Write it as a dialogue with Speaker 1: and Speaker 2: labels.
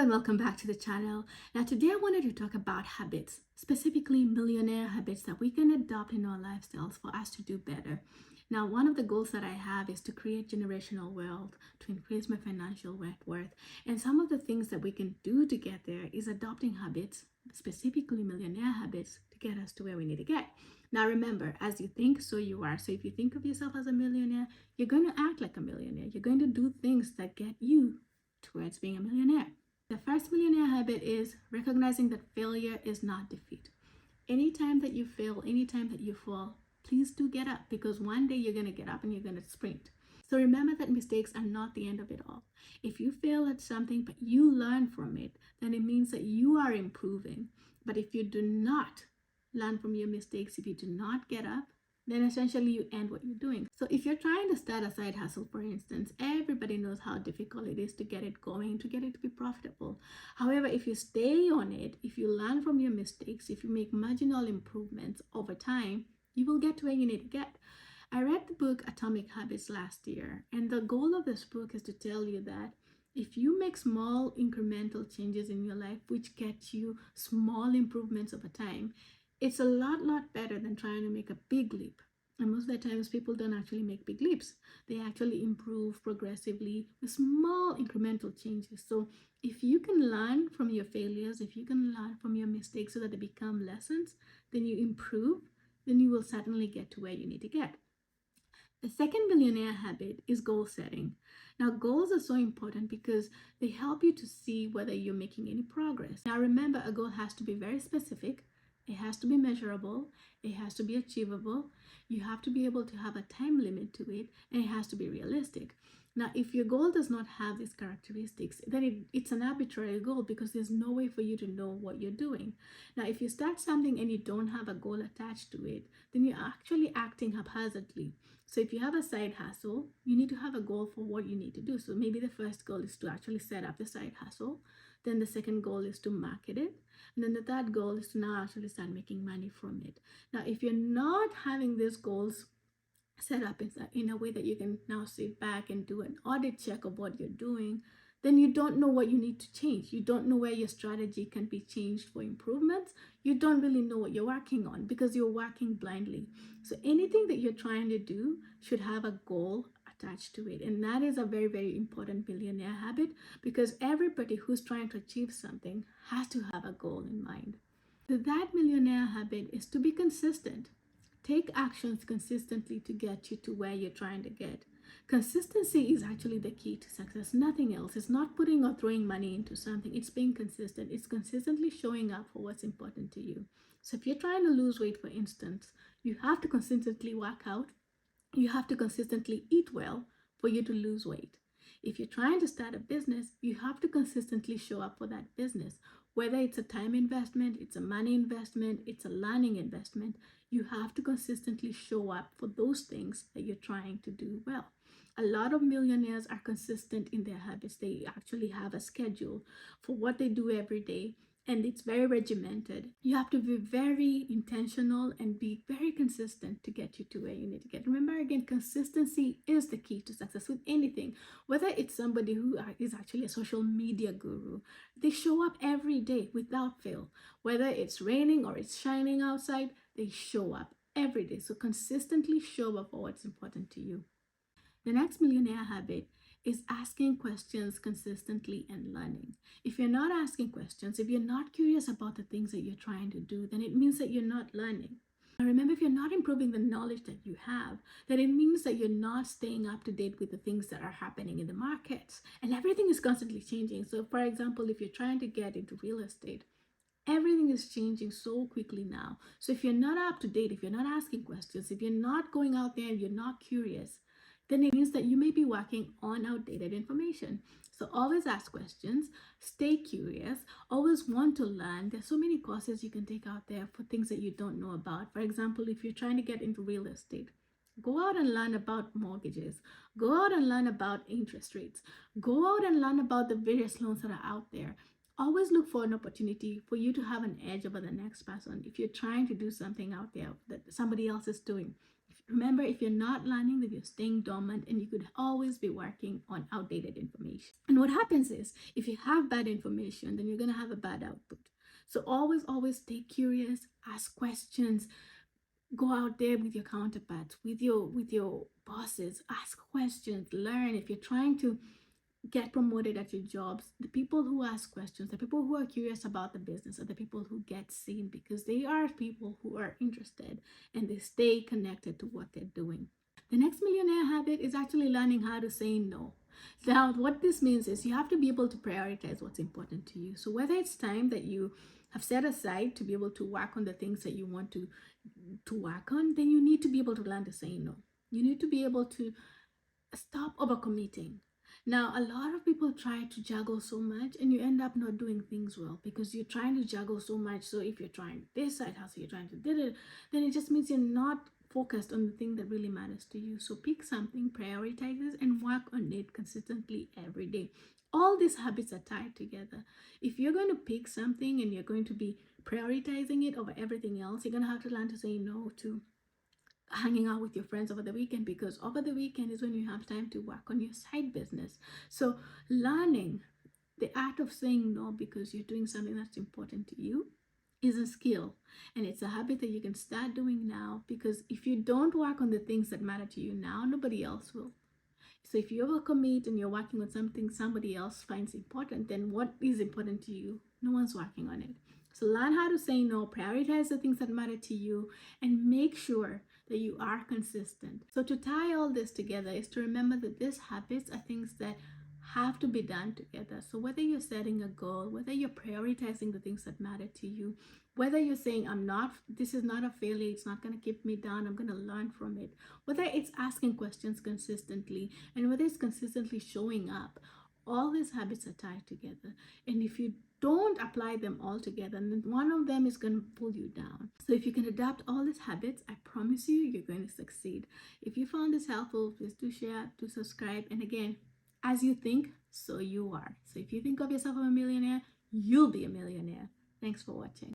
Speaker 1: and welcome back to the channel. Now today I wanted to talk about habits, specifically millionaire habits that we can adopt in our lifestyles for us to do better. Now one of the goals that I have is to create generational wealth, to increase my financial net worth. And some of the things that we can do to get there is adopting habits, specifically millionaire habits, to get us to where we need to get. Now remember, as you think, so you are. So if you think of yourself as a millionaire, you're going to act like a millionaire. You're going to do things that get you towards being a millionaire. The first millionaire habit is recognizing that failure is not defeat. Anytime that you fail, anytime that you fall, please do get up, because one day you're going to get up and you're going to sprint. So remember that mistakes are not the end of it all. If you fail at something but you learn from it, then it means that you are improving. But if you do not learn from your mistakes, if you do not get up, then essentially you end what you're doing. So if you're trying to start a side hustle, for instance, everybody knows how difficult it is to get it going, to get it to be profitable. However, if you stay on it, if you learn from your mistakes, if you make marginal improvements over time, you will get to where you need to get. I read the book Atomic Habits last year, and the goal of this book is to tell you that if you make small incremental changes in your life, which get you small improvements over time, it's a lot better than trying to make a big leap. And most of the times people don't actually make big leaps. They actually improve progressively with small incremental changes. So if you can learn from your failures, if you can learn from your mistakes so that they become lessons, then you improve, then you will certainly get to where you need to get. The second millionaire habit is goal setting. Now, goals are so important because they help you to see whether you're making any progress. Now, remember, a goal has to be very specific. It has to be measurable, it has to be achievable, you have to be able to have a time limit to it, and it has to be realistic. Now, if your goal does not have these characteristics, then it's an arbitrary goal because there's no way for you to know what you're doing. Now, if you start something and you don't have a goal attached to it, then you're actually acting haphazardly. So if you have a side hustle, you need to have a goal for what you need to do. So maybe the first goal is to actually set up the side hustle. Then the second goal is to market it. And then the third goal is to now actually start making money from it. Now, if you're not having these goals set up in a way that you can now sit back and do an audit check of what you're doing, then you don't know what you need to change. You don't know where your strategy can be changed for improvements. You don't really know what you're working on because you're working blindly. So anything that you're trying to do should have a goal attached to it. And that is a very important millionaire habit, because everybody who's trying to achieve something has to have a goal in mind. That millionaire habit is to be consistent. Take actions consistently to get you to where you're trying to get. Consistency is actually the key to success, nothing else. It's not putting or throwing money into something. It's being consistent. It's consistently showing up for what's important to you. So if you're trying to lose weight, for instance, you have to consistently work out. You have to consistently eat well for you to lose weight. If you're trying to start a business, you have to consistently show up for that business. Whether it's a time investment, it's a money investment, it's a learning investment, you have to consistently show up for those things that you're trying to do well. A lot of millionaires are consistent in their habits. They actually have a schedule for what they do every day, and it's very regimented. You have to be very intentional and be very consistent to get you to where you need to get. Remember, again, consistency is the key to success with anything. Whether it's somebody who is actually a social media guru, they show up every day without fail. Whether it's raining or it's shining outside, they show up every day. So consistently show up for what's important to you. The next millionaire habit is asking questions consistently and learning. If you're not asking questions, if you're not curious about the things that you're trying to do, then it means that you're not learning. Now remember, if you're not improving the knowledge that you have, then it means that you're not staying up to date with the things that are happening in the markets. And everything is constantly changing. So for example, if you're trying to get into real estate, everything is changing so quickly now. So if you're not up to date, if you're not asking questions, if you're not going out there and you're not curious, then it means that you may be working on outdated information. So always ask questions, stay curious, always want to learn. There's so many courses you can take out there for things that you don't know about. For example, if you're trying to get into real estate, go out and learn about mortgages. Go out and learn about interest rates. Go out and learn about the various loans that are out there. Always look for an opportunity for you to have an edge over the next person if you're trying to do something out there that somebody else is doing. Remember, if you're not learning, then you're staying dormant and you could always be working on outdated information. And what happens is, if you have bad information, then you're going to have a bad output. So always, always stay curious, ask questions, go out there with your counterparts, with your bosses, ask questions, learn. If you're trying to get promoted at your jobs, the people who ask questions, the people who are curious about the business, are the people who get seen, because they are people who are interested and they stay connected to what they're doing. The next millionaire habit is actually learning how to say no. Now, what this means is you have to be able to prioritize what's important to you. So, whether it's time that you have set aside to be able to work on the things that you want to work on, then you need to be able to learn to say no. You need to be able to stop overcommitting. Now, a lot of people try to juggle so much and you end up not doing things well because you're trying to juggle so much. So, if you're trying this side hustle, you're trying to do it, then it just means you're not focused on the thing that really matters to you. So, pick something, prioritize it, and work on it consistently every day. All these habits are tied together. If you're going to pick something and you're going to be prioritizing it over everything else, you're going to have to learn to say no to hanging out with your friends over the weekend, because over the weekend is when you have time to work on your side business. So, learning the art of saying no because you're doing something that's important to you is a skill, and it's a habit that you can start doing now, because if you don't work on the things that matter to you now, nobody else will. So if you overcommit and you're working on something somebody else finds important, then what is important to you? No one's working on it. So learn how to say no, prioritize the things that matter to you, and make sure that you are consistent. So to tie all this together is to remember that these habits are things that have to be done together. So whether you're setting a goal, whether you're prioritizing the things that matter to you, whether you're saying, this is not a failure, it's not going to keep me down, I'm going to learn from it, whether it's asking questions consistently, and whether it's consistently showing up, all these habits are tied together. And if you don't apply them all together, then one of them is going to pull you down. So if you can adapt all these habits, I promise you, you're going to succeed. If you found this helpful, please do share, do subscribe. And again, as you think, so you are. So if you think of yourself as a millionaire, you'll be a millionaire. Thanks for watching.